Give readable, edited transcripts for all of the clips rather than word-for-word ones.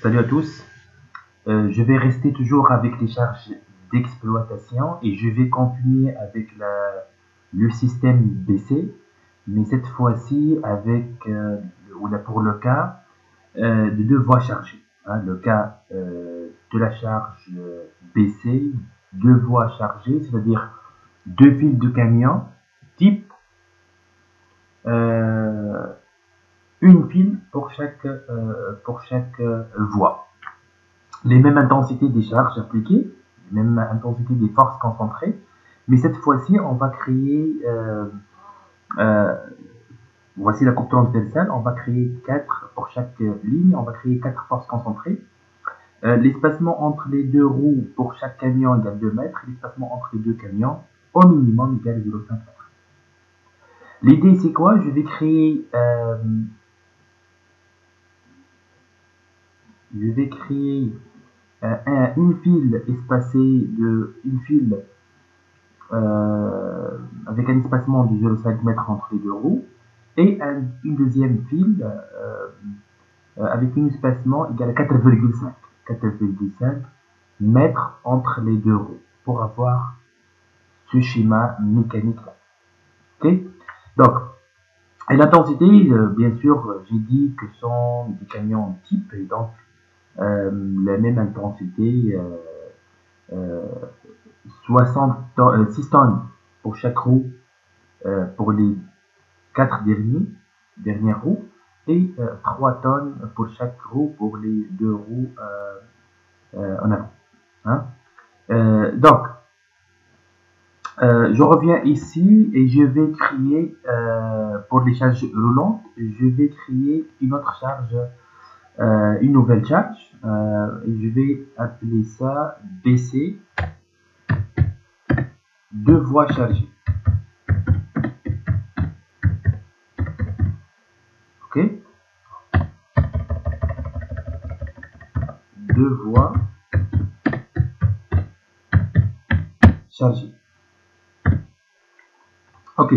Salut à tous. Je vais rester toujours avec les charges d'exploitation et je vais continuer avec le système BC, mais cette fois-ci avec pour le cas de deux voies chargées. Hein, le cas de la charge BC, deux voies chargées, c'est-à-dire deux files de camions type euh, une file pour chaque voie. Les mêmes intensités des charges appliquées, les mêmes intensités des forces concentrées, mais cette fois-ci, on va créer, euh, voici la coupe transversale, on va créer 4 pour chaque ligne, on va créer 4 forces concentrées. L'espacement entre les deux roues pour chaque camion égale 2 mètres, l'espacement entre les deux camions au minimum égale 0,5 mètres. L'idée c'est quoi? Je vais créer une file espacée de une file avec un espacement de 0,5 m entre les deux roues et une deuxième file avec un espacement égal à 4,5 mètres entre les deux roues pour avoir ce schéma mécanique là. Ok. Donc, et l'intensité, bien sûr, j'ai dit que ce sont des camions type et donc la même intensité, euh, 6 tonnes pour chaque roue pour les 4 dernières roues et 3 tonnes pour chaque roue pour les deux roues en avant. Hein. Donc, je reviens ici et je vais créer, pour les charges roulantes, je vais créer une autre charge, une nouvelle charge, et je vais appeler ça BC, deux voies chargées. Ok. Deux voies chargées. Ok.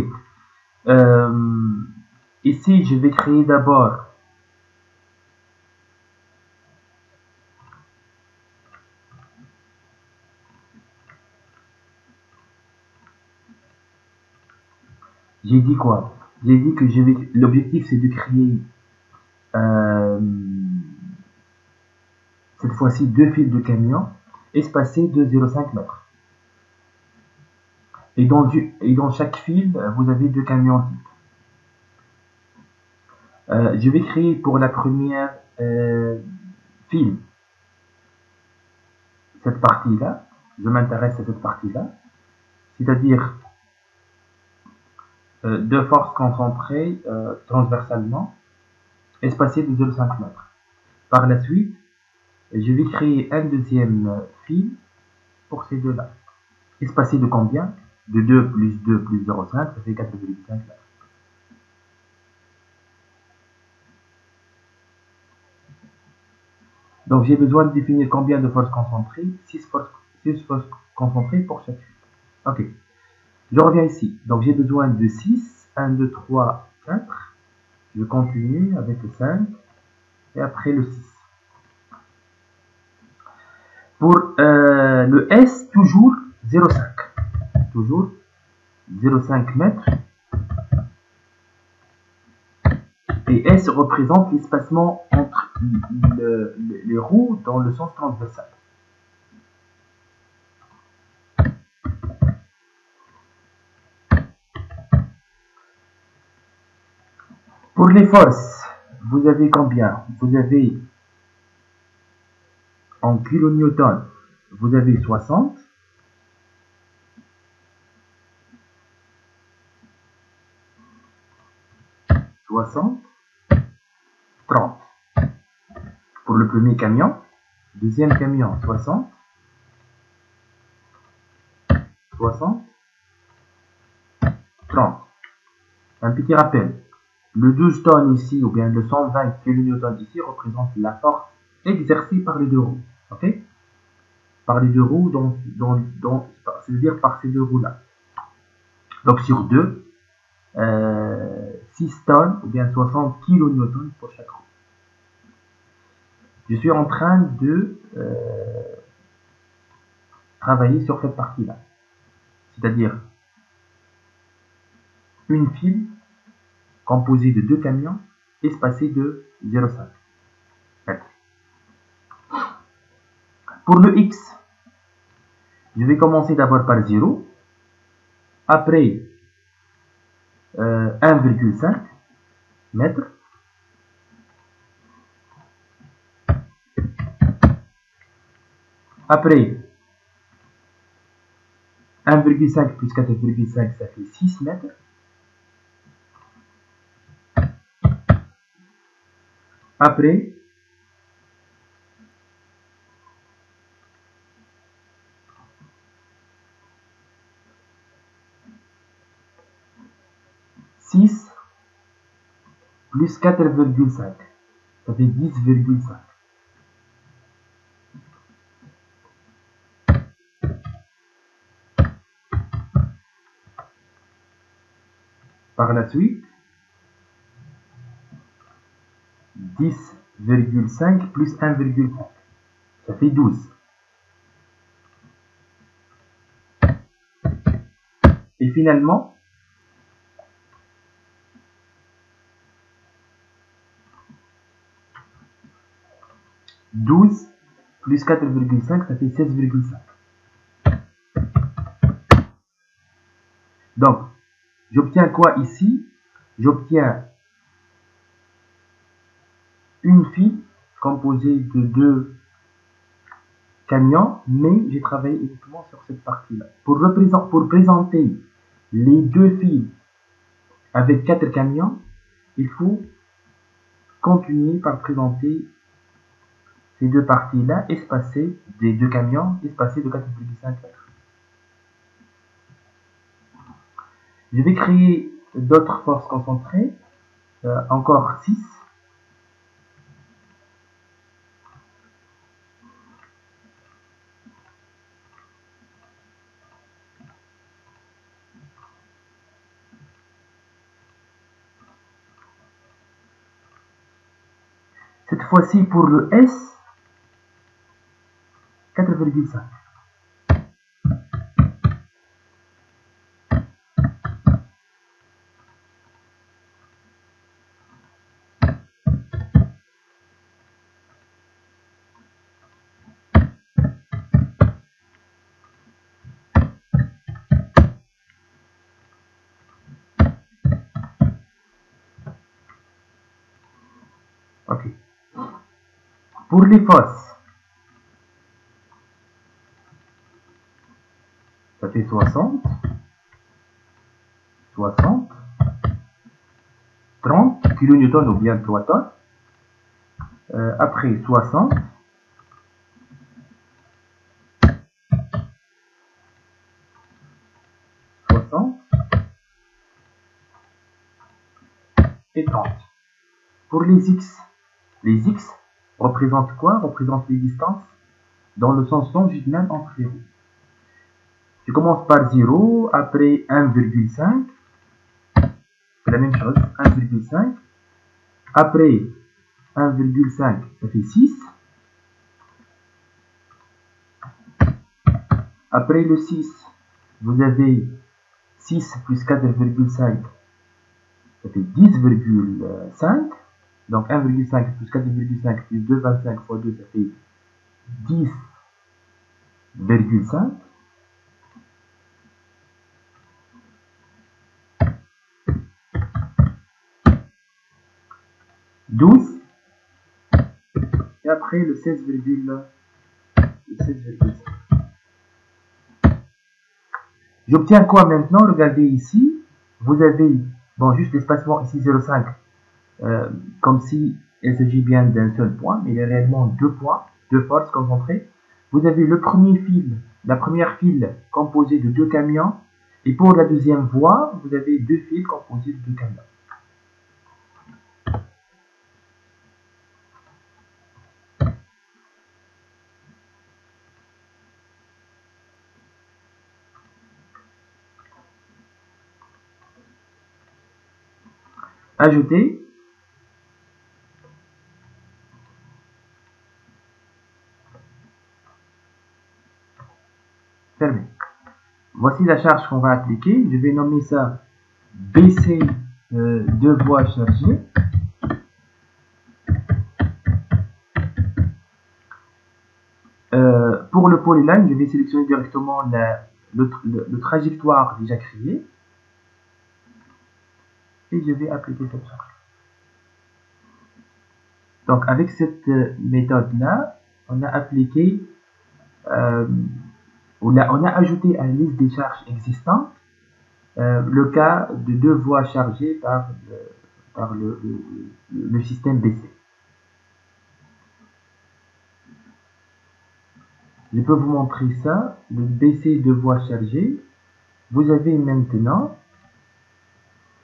Ici, je vais créer d'abord j'ai dit quoi? J'ai dit que l'objectif c'est de créer euh, cette fois-ci deux files de camions espacées de 0,5 m. Et dans chaque file, vous avez deux camions type. Je vais créer pour la première file cette partie-là. Je m'intéresse à cette partie-là, c'est-à-dire deux forces concentrées transversalement espacées de 0,5 m. Par la suite, je vais créer un deuxième fil pour ces deux-là. Espacé de combien? De 2 plus 2 plus 0,5, ça fait 4,5 mètres. Donc j'ai besoin de définir combien de forces concentrées? 6 forces concentrées pour chaque fil. Ok. Je reviens ici. Donc j'ai besoin de 6. 1, 2, 3, 4. Je continue avec le 5. Et après le 6. Pour le S, toujours 0,5. Toujours 0,5 mètres. Et S représente l'espacement entre les roues dans le sens transversal. Pour les forces, vous avez combien? Vous avez en kilonewton, vous avez 60. 60, 30. Pour le premier camion. Deuxième camion, 60. 60. 30. Un petit rappel. Le 12 tonnes ici, ou bien le 120 kN ici, représente la force exercée par les deux roues. Ok? Par les deux roues, c'est-à-dire par ces deux roues-là. Donc sur 2, 6 tonnes, ou bien 60 kN pour chaque roue. Je suis en train de travailler sur cette partie-là. C'est-à-dire une file composée de deux camions espacés de 0,5 mètres. Pour le X, je vais commencer d'abord par 0, après 1,5 mètres, après 1,5 plus 4,5, ça fait 6 mètres. Après, six plus 4,5, ça fait 10,5. Par la suite, 10,5 plus 1,5, ça fait 12. Et finalement, 12 plus 4,5, ça fait 16,5. Donc, j'obtiens quoi ici? J'obtiens une file composée de deux camions, mais j'ai travaillé uniquement sur cette partie-là. Pour présenter les deux files avec 4 camions, il faut continuer par présenter ces deux parties-là espacées des deux camions espacés de 4,5 mètres. Je vais créer d'autres forces concentrées, encore 6. Cette fois-ci pour le S, 4,5. Ok. Pour les fosses, ça fait 60, 60, 30 kN ou bien 3 tonnes. Après 60, 60 et 30. Pour les X représentent quoi? Représentent les distances dans le sens longitudinal entre les roues. Je commence par 0, après 1,5, c'est la même chose, 1,5. Après 1,5, ça fait 6. Après le 6, vous avez 6 plus 4,5, ça fait 10,5. Donc 1,5 plus 4,5 plus 2,25 fois 2, ça fait 10,5. 12. Et après le 16,5. J'obtiens quoi maintenant? Regardez ici. Vous avez, bon, juste l'espacement ici 0,5. Comme si il s'agit bien d'un seul point, mais il y a réellement deux points, deux forces concentrées. Vous avez le premier fil, la première file composée de deux camions, et pour la deuxième voie, vous avez deux fils composés de deux camions. Ajouter. fermé. Voici la charge qu'on va appliquer. Je vais nommer ça BC deux voies chargées. Pour le polyline, je vais sélectionner directement le trajectoire déjà créé et je vais appliquer cette charge. Donc avec cette méthode-là, on a appliqué, on a ajouté à la liste des charges existantes le cas de deux voies chargées par le système BC. Je peux vous montrer ça, le BC de voies chargées. Vous avez maintenant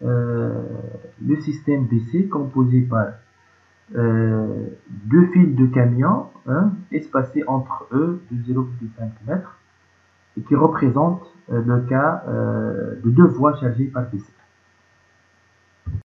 le système BC composé par deux fils de camions espacés entre eux de 0,5 m et qui représentent le cas de deux voies chargées par BC.